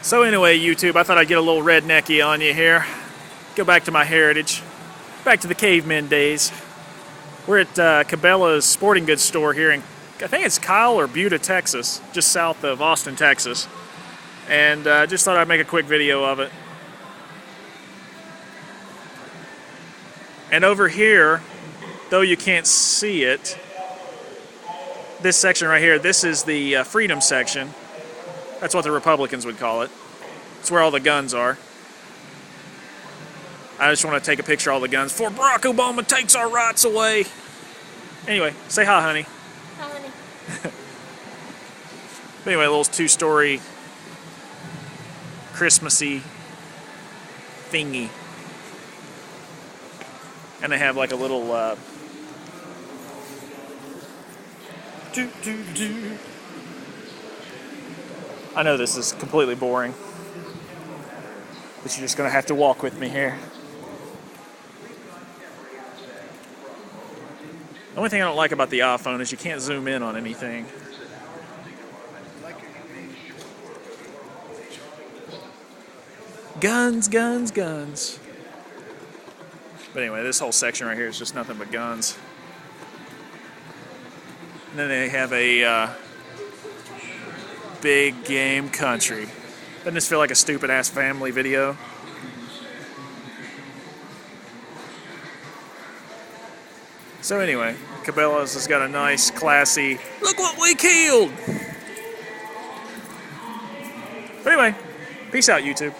So anyway, YouTube, I thought I'd get a little rednecky on you here. Go back to my heritage. Back to the cavemen days. We're at Cabela's sporting goods store here in, I think it's Kyle or Buda, Texas, just south of Austin, Texas. And just thought I'd make a quick video of it. And over here, though you can't see it, this section right here, this is the freedom section. That's what the Republicans would call it. It's where all the guns are. I just want to take a picture of all the guns before Barack Obama takes our rights away. Anyway, say hi, honey. Hi, honey. But anyway, a little two-story Christmassy thingy. And they have like a little I know this is completely boring, but you're just going to have to walk with me here. The only thing I don't like about the iPhone is you can't zoom in on anything. Guns, guns, guns. But anyway, this whole section right here is just nothing but guns. And then they have a big game country. Doesn't this feel like a stupid ass family video? So anyway, Cabela's has got a nice, classy, look what we killed! But anyway, peace out, YouTube.